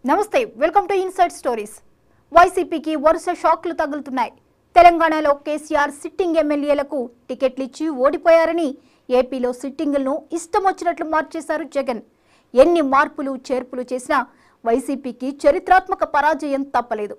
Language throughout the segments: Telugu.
నమస్తే వెల్కమ్ టు ఇన్సైడ్ స్టోరీస్. వైసీపీకి వరుస షాక్లు తగులుతున్నాయి. తెలంగాణలో కేసీఆర్ సిట్టింగ్ ఎమ్మెల్యేలకు టికెట్లు ఇచ్చి ఓడిపోయారని ఏపీలో సిట్టింగులను ఇష్టం వచ్చినట్లు మార్చేశారు జగన్. ఎన్ని మార్పులు చేర్పులు చేసినా వైసీపీకి చరిత్రాత్మక పరాజయం తప్పలేదు.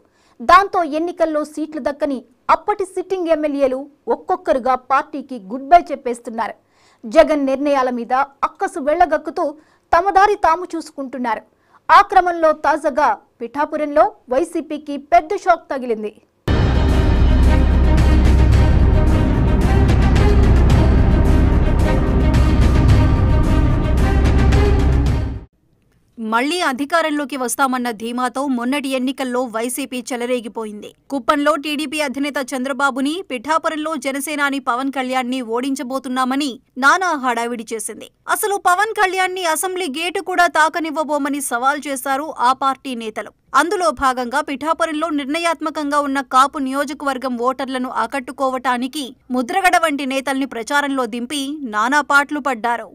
దాంతో ఎన్నికల్లో సీట్లు దక్కని అప్పటి సిట్టింగ్ ఎమ్మెల్యేలు ఒక్కొక్కరుగా పార్టీకి గుడ్ బై చెప్పేస్తున్నారు. జగన్ నిర్ణయాల మీద అక్కసు వెళ్లగక్కుతూ తమ దారి తాము చూసుకుంటున్నారు. ఆ క్రమంలో తాజాగా పిఠాపురంలో వైసీపీకి పెద్ద షాక్ తగిలింది. మళ్లీ అధికారంలోకి వస్తామన్న ధీమాతో మొన్నటి ఎన్నికల్లో వైసీపీ చెలరేగిపోయింది. కుప్పంలో టీడీపీ అధినేత చంద్రబాబుని, పిఠాపురంలో జనసేనాని పవన్ కళ్యాణ్ ని ఓడించబోతున్నామని నానా హడావిడి చేసింది. అసలు పవన్ కళ్యాణ్ ని అసెంబ్లీ గేటు కూడా తాకనివ్వబోమని సవాల్ చేశారు ఆ పార్టీ నేతలు. అందులో భాగంగా పిఠాపురంలో నిర్ణయాత్మకంగా ఉన్న కాపు నియోజకవర్గం ఓటర్లను ఆకట్టుకోవటానికి ముద్రగడ వంటి నేతల్ని ప్రచారంలో దింపి నానా పాట్లు పడ్డారు.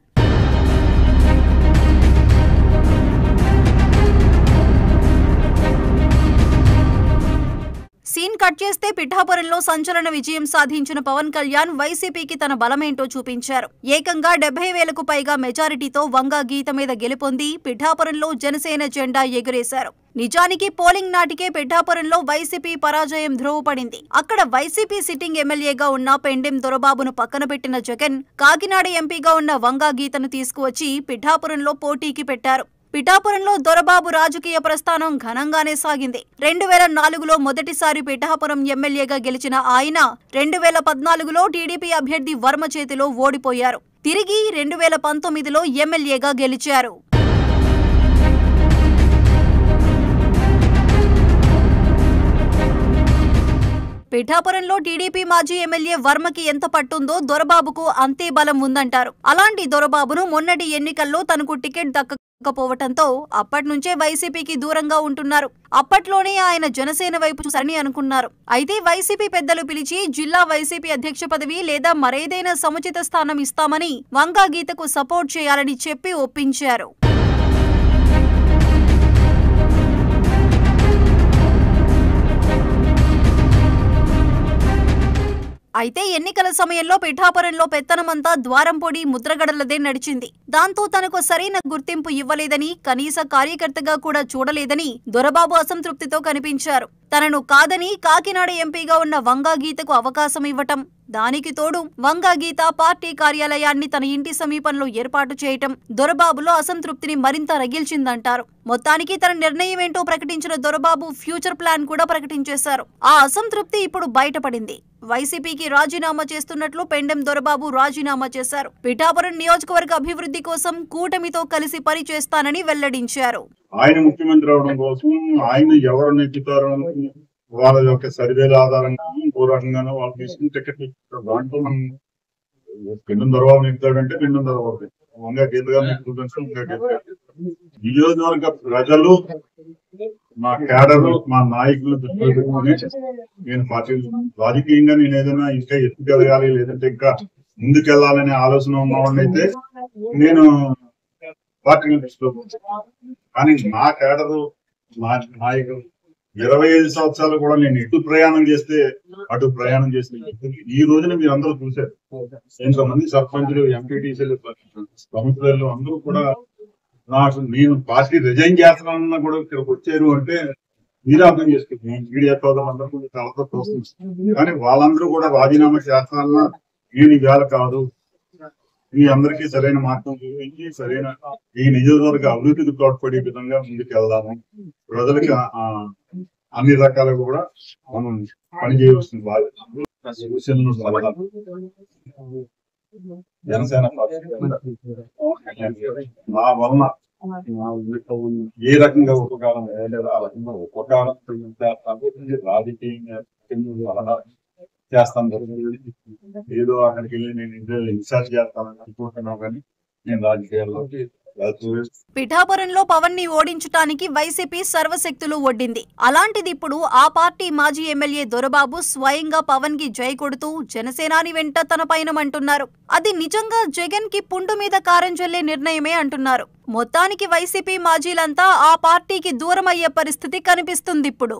సీన్ కట్ చేస్తే పిఠాపురంలో సంచలన విజయం సాధించిన పవన్ కళ్యాణ్ వైసీపీకి తన బలమేంటో చూపించారు. ఏకంగా 70,000కు పైగా మెజారిటీతో వంగా గీత మీద గెలుపొంది పిఠాపురంలో జనసేన జెండా ఎగురేశారు. నిజానికి పోలింగ్ నాటికే పిఠాపురంలో వైసీపీ పరాజయం ధ్రువపడింది. అక్కడ వైసీపీ సిట్టింగ్ ఎమ్మెల్యేగా ఉన్న పెండెం దొరబాబును పక్కన పెట్టిన జగన్ కాకినాడ ఎంపీగా ఉన్న వంగా గీతను తీసుకువచ్చి పిఠాపురంలో పోటీకి పెట్టారు. పిఠాపురంలో దొరబాబు రాజకీయ ప్రస్థానం ఘనంగానే సాగింది. 2004లో మొదటిసారి పిఠాపురం ఎమ్మెల్యేగా గెలిచిన ఆయన 2014లో టీడీపీ అభ్యర్థి వర్మ చేతిలో ఓడిపోయారు. తిరిగి 2019లో ఎమ్మెల్యేగా గెలిచారు. పిఠాపురంలో టీడీపీ మాజీ ఎమ్మెల్యే వర్మకి ఎంత పట్టుందో దొరబాబుకు అంతే బలం ఉందంటారు. అలాంటి దొరబాబును మొన్నటి ఎన్నికల్లో తనకు టికెట్ దక్కకపోవటంతో అప్పట్నుంచే వైసీపీకి దూరంగా ఉంటున్నారు. అప్పట్లోనే ఆయన జనసేన వైపు చూసారని అనుకున్నారు. అయితే వైసీపీ పెద్దలు పిలిచి జిల్లా వైసీపీ అధ్యక్ష పదవి లేదా మరేదైనా సముచిత స్థానం ఇస్తామని వంగా గీతకు సపోర్ట్ చేయాలని చెప్పి ఒప్పించారు. అయితే ఎన్నికల సమయంలో పిఠాపురంలో పెత్తనమంతా ద్వారంపొడి ముద్రగడలదే నడిచింది. దాంతో తనకు సరైన గుర్తింపు ఇవ్వలేదని, కనీస కార్యకర్తగా కూడా చూడలేదని దొరబాబు అసంతృప్తితో కనిపించారు. తనను కాదని కాకినాడ ఎంపీగా ఉన్న వంగా గీతకు అవకాశం ఇవ్వటం, దానికి తోడు వంగా గీత పార్టీ కార్యాలయాన్ని తన ఇంటి సమీపంలో ఏర్పాటు చేయటం దొరబాబులో అసంతృప్తిని మరింత రగిల్చిందంటారు. మొత్తానికి తన నిర్ణయం ఏంటో ప్రకటించిన దొరబాబు ఫ్యూచర్ ప్లాన్ కూడా ప్రకటించేశారు. ఆ అసంతృప్తి ఇప్పుడు బయటపడింది. వైసీపీకి రాజీనామా చేస్తున్నట్లు పెండెం దొరబాబు రాజీనామా చేశారు. పిఠాపురం నియోజకవర్గ అభివృద్ధి కోసం కూటమితో కలిసి పనిచేస్తానని వెల్లడించారు. ఆయన ముఖ్యమంత్రి అవడం కోసం ఆయన ఎవరు నెక్కుతారో వాళ్ళ యొక్క సర్వేల ఆధారంగా ఇంకో రకంగానో వాళ్ళు తీసుకుని టికెట్ దాంట్లో మనం పెండెం దొరబాబు నెక్కుతాడంటే పెండెం దొరబాబు వంగా గీతగా నియోజకవర్గ ప్రజలు మా కేడరు మా నాయకులు నేను పార్టీ రాజకీయంగా నేను ఏదైనా ఇంకా ఎత్తుకెదగాలి లేదంటే ఇంకా ముందుకెళ్లాలనే ఆలోచన ఉన్నవాడిని అయితే నేను పార్టీని తీసుకోవచ్చు. కానీ నా కేడరు నా నాయకులు 25 సంవత్సరాలు కూడా నేను ఎటు ప్రయాణం చేస్తే అటు ప్రయాణం చేస్తే ఈ రోజున మీరు అందరూ చూశారు. ఎంతమంది సర్పంచులు, ఎంపీటీసీలు, కౌన్సిలర్లు అందరూ కూడా నాకు నేను పార్టీ రిజైన్ చేస్తానన్నా కూడా ఇక్కడికి వచ్చారు అంటే మీరే అర్థం చేసుకుంటున్నాను. మీడియా అందరూ కూడా చాలా చూస్తుంది. కానీ వాళ్ళందరూ కూడా రాజీనామా చేస్తానన్నా నేను ఇవాళ కాదు, మీ అందరికీ సరైన మార్గం చూపించి సరైన ఈ నియోజకవర్గ అభివృద్ధికి తోడ్పడే విధంగా ముందుకు వెళ్దాము. ప్రజలకి అన్ని రకాలుగా కూడా మనం పనిచేయవలసిన బాధ్యత జనసేన నా వలన ఏ రకంగా ఉపకారం రాజకీయంగా చేస్తాను. ఏదో అక్కడికి వెళ్ళి నేను ఇన్ఛార్జ్ చేస్తానని అనుకుంటున్నావు, కానీ నేను రాజకీయాల్లోకి పిఠాపురంలో పవన్ ని ఓడించటానికి వైసీపీ సర్వశక్తులు ఒడ్డింది. అలాంటిది ఇప్పుడు ఆ పార్టీ మాజీ ఎమ్మెల్యే దొరబాబు స్వయంగా పవన్ కి జై కొడుతూ జనసేనాని వెంట తన పయనమంటున్నారు. అది నిజంగా జగన్ కి పుండు మీద కారం జల్లే నిర్ణయమే అంటున్నారు. మొత్తానికి వైసీపీ మాజీలంతా ఆ పార్టీకి దూరం అయ్యే పరిస్థితి కనిపిస్తుంది ఇప్పుడు.